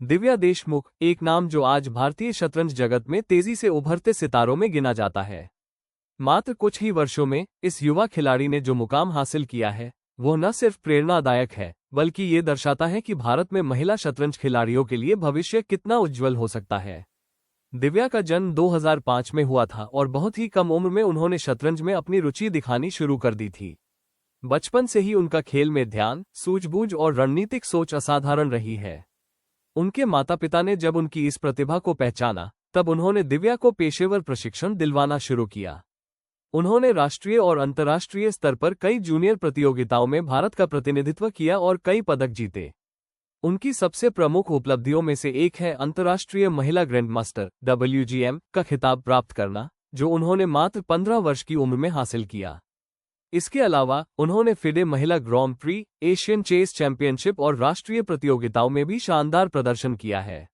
दिव्या देशमुख, एक नाम जो आज भारतीय शतरंज जगत में तेजी से उभरते सितारों में गिना जाता है। मात्र कुछ ही वर्षों में इस युवा खिलाड़ी ने जो मुकाम हासिल किया है, वो न सिर्फ प्रेरणादायक है, बल्कि ये दर्शाता है कि भारत में महिला शतरंज खिलाड़ियों के लिए भविष्य कितना उज्जवल हो सकता है। दिव्या का जन्म 2005 में हुआ था और बहुत ही कम उम्र में उन्होंने शतरंज में अपनी रुचि दिखानी शुरू कर दी थी। बचपन से ही उनका खेल में ध्यान, सूझबूझ और रणनीतिक सोच असाधारण रही है। उनके माता पिता ने जब उनकी इस प्रतिभा को पहचाना, तब उन्होंने दिव्या को पेशेवर प्रशिक्षण दिलवाना शुरू किया। उन्होंने राष्ट्रीय और अंतर्राष्ट्रीय स्तर पर कई जूनियर प्रतियोगिताओं में भारत का प्रतिनिधित्व किया और कई पदक जीते। उनकी सबसे प्रमुख उपलब्धियों में से एक है अंतर्राष्ट्रीय महिला ग्रैंड मास्टर (WGM) का खिताब प्राप्त करना, जो उन्होंने मात्र 15 वर्ष की उम्र में हासिल किया। इसके अलावा उन्होंने फिडे महिला ग्रां प्री, एशियन चेस चैंपियनशिप और राष्ट्रीय प्रतियोगिताओं में भी शानदार प्रदर्शन किया है।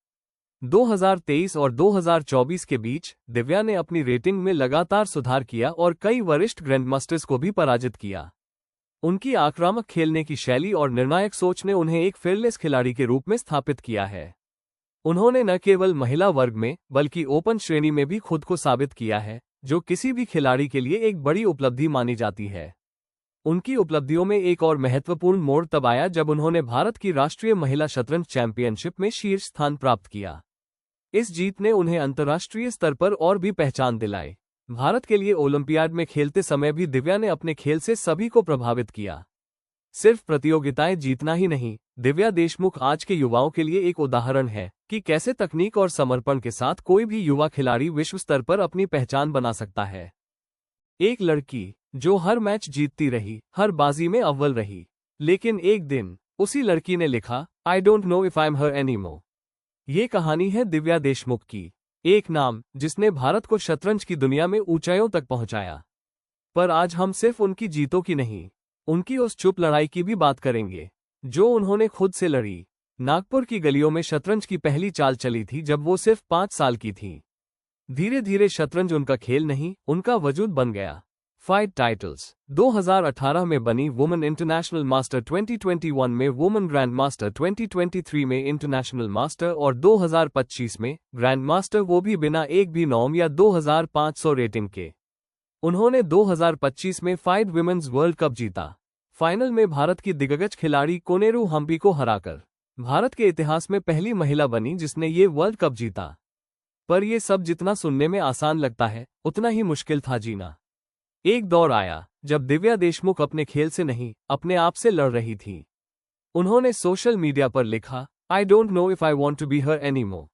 2023 और 2024 के बीच दिव्या ने अपनी रेटिंग में लगातार सुधार किया और कई वरिष्ठ ग्रैंडमास्टर्स को भी पराजित किया। उनकी आक्रामक खेलने की शैली और निर्णायक सोच ने उन्हें एक फेयरलेस खिलाड़ी के रूप में स्थापित किया है। उन्होंने न केवल महिला वर्ग में बल्कि ओपन श्रेणी में भी खुद को साबित किया है, जो किसी भी खिलाड़ी के लिए एक बड़ी उपलब्धि मानी जाती है। उनकी उपलब्धियों में एक और महत्वपूर्ण मोड़ तब आया जब उन्होंने भारत की राष्ट्रीय महिला शतरंज चैंपियनशिप में शीर्ष स्थान प्राप्त किया। इस जीत ने उन्हें अंतर्राष्ट्रीय स्तर पर और भी पहचान दिलाई। भारत के लिए ओलंपियाड में खेलते समय भी दिव्या ने अपने खेल से सभी को प्रभावित किया। सिर्फ प्रतियोगिताएं जीतना ही नहीं, दिव्या देशमुख आज के युवाओं के लिए एक उदाहरण है कि कैसे तकनीक और समर्पण के साथ कोई भी युवा खिलाड़ी विश्व स्तर पर अपनी पहचान बना सकता है। एक लड़की जो हर मैच जीतती रही, हर बाजी में अव्वल रही, लेकिन एक दिन उसी लड़की ने लिखा, "I don't know if I'm her anymore." ये कहानी है दिव्या देशमुख की, एक नाम जिसने भारत को शतरंज की दुनिया में ऊंचाइयों तक पहुंचाया। पर आज हम सिर्फ उनकी जीतों की नहीं, उनकी उस चुप लड़ाई की भी बात करेंगे जो उन्होंने खुद से लड़ी। नागपुर की गलियों में शतरंज की पहली चाल चली थी जब वो सिर्फ 5 साल की थी। धीरे धीरे शतरंज उनका खेल नहीं, उनका वजूद बन गया। 5 टाइटल्स, 2018 में बनी वुमेन इंटरनेशनल मास्टर, 2021 में वुमेन ग्रैंड मास्टर, 2023 में इंटरनेशनल मास्टर और 2025 में ग्रैंड मास्टर, वो भी बिना एक भी नॉम या 2500 रेटिंग के। उन्होंने 2025 में 5 विमेन्स वर्ल्ड कप जीता। फाइनल में भारत की दिग्गज खिलाड़ी कोनेरू हम्पी को हराकर भारत के इतिहास में पहली महिला बनी जिसने ये वर्ल्ड कप जीता। पर ये सब जितना सुनने में आसान लगता है, उतना ही मुश्किल था जीना। एक दौर आया जब दिव्या देशमुख अपने खेल से नहीं, अपने आप से लड़ रही थी। उन्होंने सोशल मीडिया पर लिखा, "I don't know if I want to be her anymore."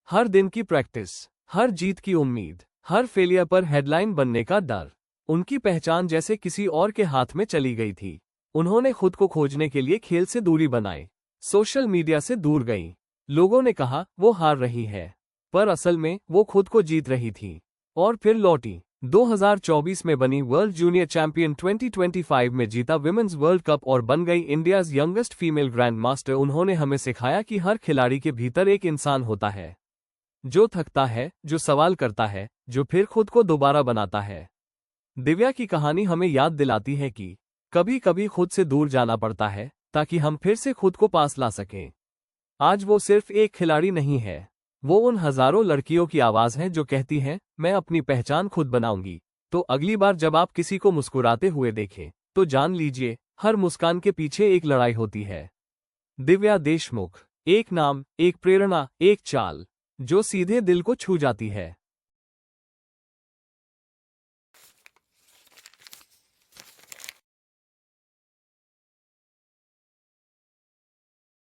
हर दिन की प्रैक्टिस, हर जीत की उम्मीद, हर फेलियर पर हेडलाइन बनने का डर, उनकी पहचान जैसे किसी और के हाथ में चली गई थी। उन्होंने खुद को खोजने के लिए खेल से दूरी बनाई, सोशल मीडिया से दूर गई। लोगों ने कहा वो हार रही है, पर असल में वो खुद को जीत रही थी। और फिर लौटी। 2024 में बनी वर्ल्ड जूनियर चैंपियन, 2025 में जीता विमेन्स वर्ल्ड कप और बन गई India's youngest female grand master. उन्होंने हमें सिखाया कि हर खिलाड़ी के भीतर एक इंसान होता है, जो थकता है, जो सवाल करता है, जो फिर खुद को दोबारा बनाता है। दिव्या की कहानी हमें याद दिलाती है कि कभी कभी खुद से दूर जाना पड़ता है ताकि हम फिर से खुद को पास ला सकें। आज वो सिर्फ एक खिलाड़ी नहीं है, वो उन हजारों लड़कियों की आवाज है जो कहती हैं, मैं अपनी पहचान खुद बनाऊंगी। तो अगली बार जब आप किसी को मुस्कुराते हुए देखें, तो जान लीजिए हर मुस्कान के पीछे एक लड़ाई होती है। दिव्या देशमुख, एक नाम, एक प्रेरणा, एक चाल जो सीधे दिल को छू जाती है।